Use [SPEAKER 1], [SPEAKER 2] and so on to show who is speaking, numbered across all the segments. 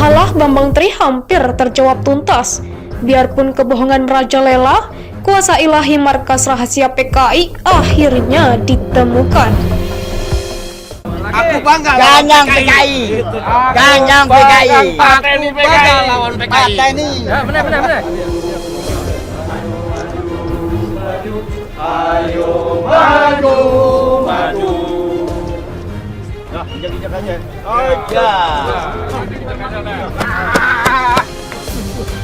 [SPEAKER 1] Masalah Bambang Tri hampir terjawab tuntas. Biarpun kebohongan merajalela, kuasa ilahi markas rahasia PKI akhirnya ditemukan.
[SPEAKER 2] Aku bangga
[SPEAKER 3] Ganyang PKI. Ganyang PKI.
[SPEAKER 2] Aku bangga lawan PKI.
[SPEAKER 3] Partai ini.
[SPEAKER 2] Ya, benar. Ayo maju.
[SPEAKER 3] Nah, injak-injak aja. Aja.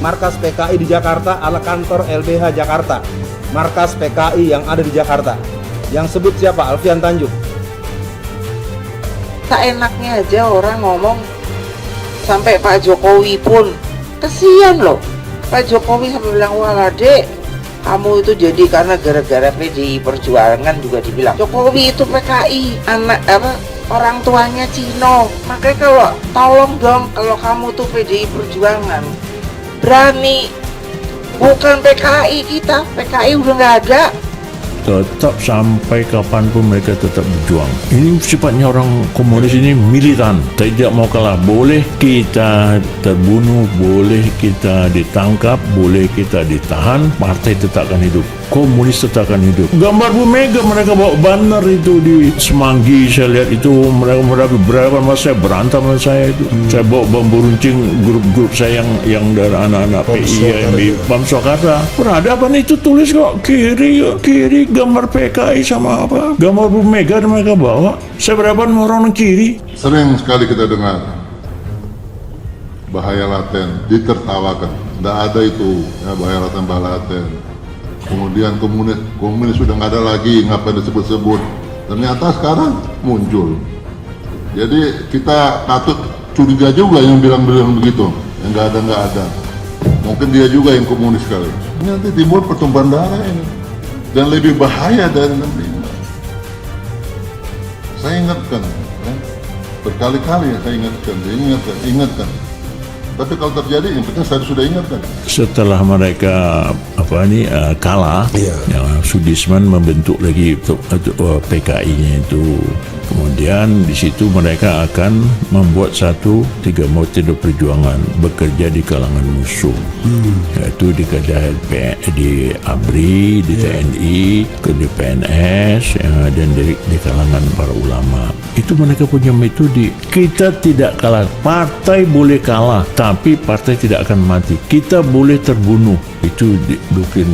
[SPEAKER 4] Markas PKI di Jakarta ala kantor LBH Jakarta. Markas PKI yang ada di Jakarta. Yang sebut siapa? Alfian Tanjung.
[SPEAKER 5] Tak enaknya aja orang ngomong sampai Pak Jokowi pun kesian loh. Pak Jokowi sampai bilang, wah dek, kamu itu jadi karena gara-gara PDI Perjuangan. Juga dibilang Jokowi itu PKI, anak orang tuanya Cino. Makanya kalau tolong dong, kalau kamu tuh PDI Perjuangan, berani, bukan PKI kita. PKI udah nggak ada.
[SPEAKER 6] Tetap sampai kapanpun mereka tetap berjuang. Ini sifatnya orang komunis ini militan, tidak mau kalah. Boleh kita terbunuh, boleh kita ditangkap, boleh kita ditahan, partai tetap akan hidup, komunis tetap akan hidup. Gambar Bu Mega mereka bawa banner itu di Semanggi, saya lihat itu mereka berapa mas saya berantem sama saya itu. Saya bawa bambu runcing grup-grup saya yang dari anak-anak PI yang di Pam Swakarsa. Peradaban itu tulis kok kiri gambar PKI sama apa gambar Bu Mega mereka bawa. Saya berapa orang kiri.
[SPEAKER 7] Sering sekali kita dengar bahaya laten ditertawakan. Tidak ada itu ya, bahaya laten. Kemudian komunis sudah nggak ada lagi, ngapain disebut-sebut. Ternyata sekarang muncul. Jadi kita patut curiga juga yang bilang-bilang begitu. Yang nggak ada. Mungkin dia juga yang komunis sekali. Ini nanti timbul pertumpahan darah ini. Dan lebih bahaya dari nanti. Saya ingatkan, ya, berkali-kali saya ingatkan. Tapi kalau terjadi, yang penting saya sudah ingatkan.
[SPEAKER 6] Setelah mereka kalah, ya, Sudirman membentuk lagi PKI-nya itu. Kemudian di situ mereka akan membuat satu tiga metode perjuangan bekerja di kalangan musuh, yaitu di ABRI, di TNI, di PNS, dan di kalangan para ulama. Itu mereka punya metode. Kita tidak kalah, partai boleh kalah, tapi partai tidak akan mati. Kita boleh terbunuh. Itu doktrin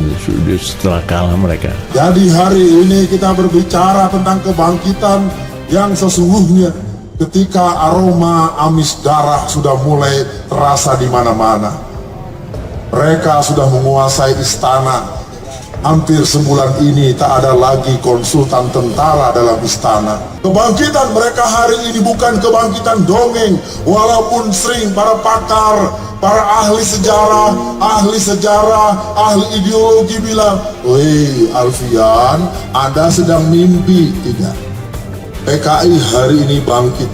[SPEAKER 6] setelah kalah mereka.
[SPEAKER 8] Jadi hari ini kita berbicara tentang kebangkitan yang sesungguhnya ketika aroma amis darah sudah mulai terasa di mana-mana. Mereka sudah menguasai istana. Hampir sebulan ini tak ada lagi konsultan tentara dalam istana. Kebangkitan mereka hari ini bukan kebangkitan dongeng, walaupun sering para pakar, para ahli sejarah, ahli ideologi bilang, "Woi Alfian, Anda sedang mimpi." Tidak. PKI hari ini bangkit.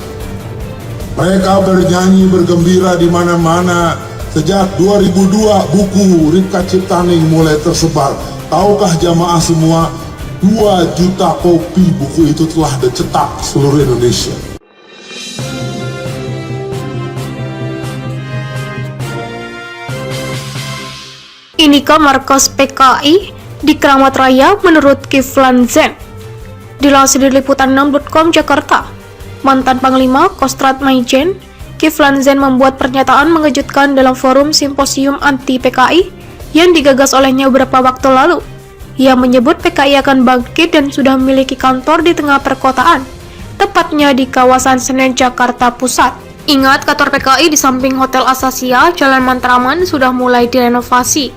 [SPEAKER 8] Mereka bernyanyi bergembira di mana-mana. Sejak 2002 buku Ripka Ciptaning mulai tersebar. Tahukah jamaah semua, 2 juta kopi buku itu telah dicetak seluruh Indonesia.
[SPEAKER 1] Inikah markas PKI di Keramat Raya menurut Kiflan Zen? Dilansir dari liputan6.com Jakarta, mantan Panglima Kostrad Maijen, Kiflan Zen membuat pernyataan mengejutkan dalam forum simposium anti PKI yang digagas olehnya beberapa waktu lalu. Ia menyebut PKI akan bangkit dan sudah memiliki kantor di tengah perkotaan, tepatnya di kawasan Senen, Jakarta Pusat. Ingat, kantor PKI di samping Hotel Asasia, Jalan Mantraman sudah mulai direnovasi.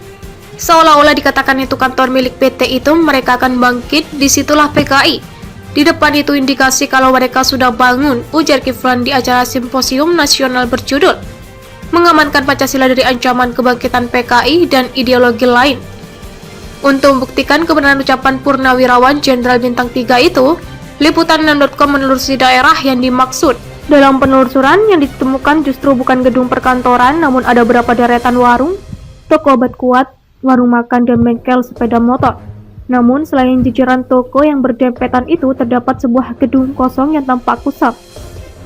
[SPEAKER 1] Seolah-olah dikatakan itu kantor milik PT itu, mereka akan bangkit, disitulah PKI. Di depan itu indikasi kalau mereka sudah bangun, ujar Kiflan di acara simposium nasional berjudul Mengamankan Pancasila dari Ancaman Kebangkitan PKI dan Ideologi Lain. Untuk membuktikan kebenaran ucapan Purnawirawan Jenderal Bintang 3 itu, Liputan6.com menelusuri daerah yang dimaksud. Dalam penelusuran yang ditemukan justru bukan gedung perkantoran, namun ada beberapa deretan warung, toko obat kuat, warung makan, dan bengkel sepeda motor. Namun selain jajaran toko yang berdempetan itu, terdapat sebuah gedung kosong yang tampak kusam,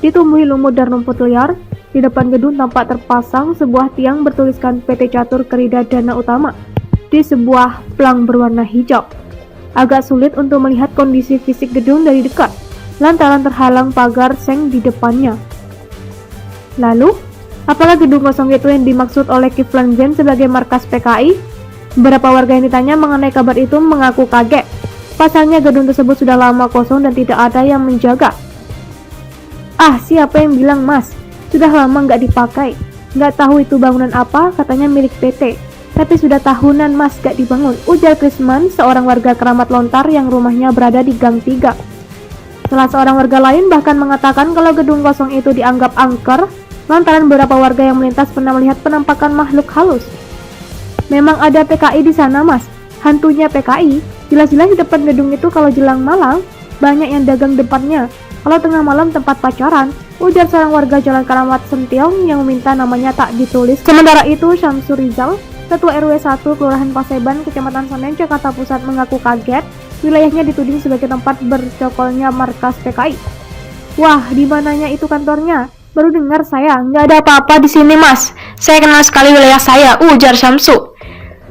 [SPEAKER 1] ditumbuhi lumut dan rumput liar, Di depan gedung tampak terpasang sebuah tiang bertuliskan PT Catur Kerida Dana Utama di sebuah plang berwarna hijau. Agak sulit untuk melihat kondisi fisik gedung dari dekat, lantaran terhalang pagar seng di depannya. Lalu, apakah gedung kosong itu yang dimaksud oleh Kiflan Zain sebagai markas PKI? Beberapa warga yang ditanya mengenai kabar itu mengaku kaget. Pasalnya gedung tersebut sudah lama kosong dan tidak ada yang menjaga. Ah, siapa yang bilang mas? Sudah lama nggak dipakai. Nggak tahu itu bangunan apa, katanya milik PT. Tapi sudah tahunan mas nggak dibangun, ujar Krisman, seorang warga Keramat Lontar yang rumahnya berada di Gang 3. Salah seorang warga lain bahkan mengatakan kalau gedung kosong itu dianggap angker, lantaran beberapa warga yang melintas pernah melihat penampakan makhluk halus. Memang ada PKI di sana mas, hantunya PKI. Jelas-jelas di depan gedung itu kalau jelang malam, banyak yang dagang depannya. Kalau tengah malam tempat pacaran, ujar seorang warga Jalan Keramat Sentiong yang meminta namanya tak ditulis. Sementara itu, Syamsur Rizal, Ketua RW 1 Kelurahan Paseban, Kecamatan Senen, Jakarta Pusat mengaku kaget, wilayahnya dituding sebagai tempat bercokolnya markas PKI. Wah, di mananya itu kantornya? Baru dengar saya, nggak ada apa-apa di sini mas. Saya kenal sekali wilayah saya, ujar Syamsu.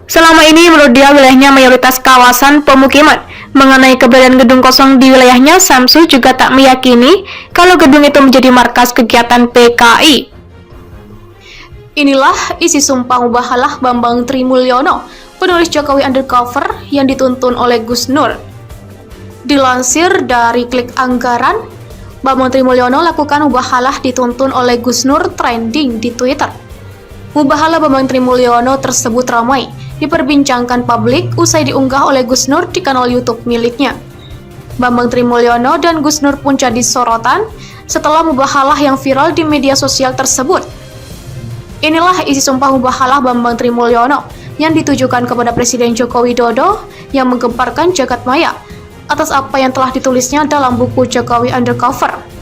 [SPEAKER 1] Selama ini menurut dia wilayahnya mayoritas kawasan pemukiman. Mengenai keberadaan gedung kosong di wilayahnya, Syamsu juga tak meyakini kalau gedung itu menjadi markas kegiatan PKI. Inilah isi sumpah mubahalah Bambang Trimulyono, penulis Jokowi Undercover yang dituntun oleh Gus Nur. Dilansir dari Klik Anggaran, Bambang Trimulyono lakukan mubahalah dituntun oleh Gus Nur trending di Twitter. Mubahalah Bambang Trimulyono tersebut ramai diperbincangkan publik usai diunggah oleh Gus Nur di kanal YouTube miliknya. Bambang Trimulyono dan Gus Nur pun jadi sorotan setelah mubahalah yang viral di media sosial tersebut. Inilah isi sumpah mubahalah Bambang Trimulyono yang ditujukan kepada Presiden Joko Widodo yang menggemparkan jagat maya atas apa yang telah ditulisnya dalam buku Jokowi Undercover.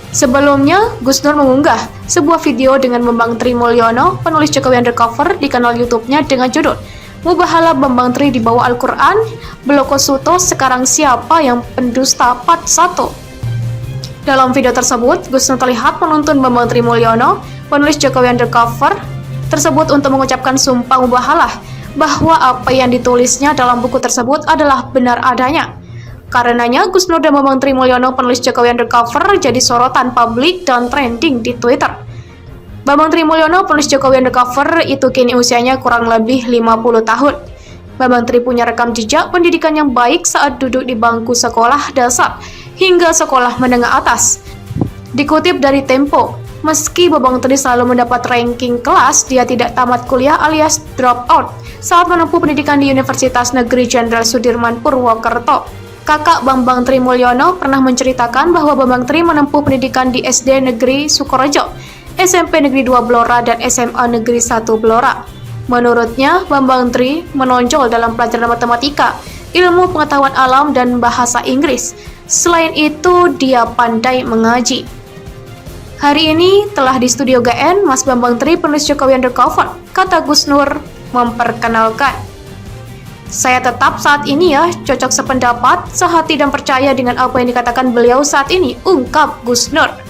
[SPEAKER 1] Sebelumnya, Gus Nur mengunggah sebuah video dengan Bambang Trimulyono, penulis Jokowi Undercover, di kanal YouTube-nya dengan judul Mubahalah Bambang Tri di bawah Al-Quran, Bloko Suto sekarang siapa yang pendusta part 1. Dalam video tersebut, Gus Nur terlihat menuntun Bambang Trimulyono, penulis Jokowi Undercover, tersebut untuk mengucapkan sumpah mubahalah bahwa apa yang ditulisnya dalam buku tersebut adalah benar adanya. Karenanya, Gus Nur dan Bambang Trimulyono, penulis Jokowi Undercover, jadi sorotan publik dan trending di Twitter. Bambang Trimulyono, penulis Jokowi Undercover, itu kini usianya kurang lebih 50 tahun. Bambang Tri punya rekam jejak pendidikan yang baik saat duduk di bangku sekolah dasar hingga sekolah menengah atas. Dikutip dari Tempo, meski Bambang Tri selalu mendapat ranking kelas, dia tidak tamat kuliah alias drop out saat menempuh pendidikan di Universitas Negeri Jenderal Sudirman Purwokerto. Kakak Bambang Trimulyono pernah menceritakan bahwa Bambang Tri menempuh pendidikan di SD Negeri Sukorejo, SMP Negeri 2 Blora, dan SMA Negeri 1 Blora. Menurutnya, Bambang Tri menonjol dalam pelajaran matematika, ilmu pengetahuan alam, dan bahasa Inggris. Selain itu, dia pandai mengaji. Hari ini telah di studio GN, Mas Bambang Tri, penulis Jokowi Undercover, kata Gus Nur memperkenalkan. Saya tetap saat ini ya cocok sependapat, sehati dan percaya dengan apa yang dikatakan beliau saat ini, ungkap Gus Nur.